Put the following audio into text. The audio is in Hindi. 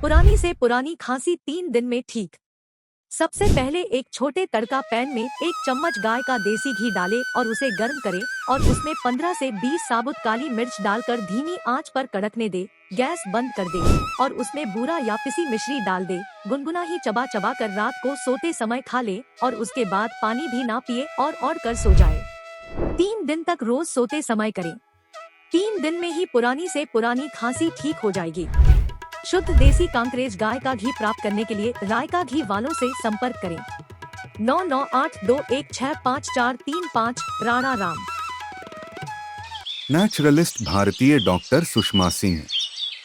पुरानी से पुरानी खांसी 3 दिन में ठीक। सबसे पहले एक छोटे तड़का पैन में 1 चम्मच गाय का देसी घी डालें और उसे गर्म करें और उसमें 15 से 20 साबुत काली मिर्च डालकर धीमी आंच पर कड़कने दे। गैस बंद कर दे और उसमें बूरा या पिसी मिश्री डाल दे। गुनगुना ही चबा चबा कर रात को सोते समय खा ले और उसके बाद पानी भी ना पिए और कर सो जाए। 3 दिन तक रोज सोते समय करें। 3 दिन में ही पुरानी से पुरानी खांसी ठीक हो जाएगी। शुद्ध देसी कांकरेज गाय का घी प्राप्त करने के लिए रायका घी वालों से संपर्क करें। 9982165435 राणा राम। नेचुरलिस्ट भारतीय डॉक्टर सुषमा सिंह।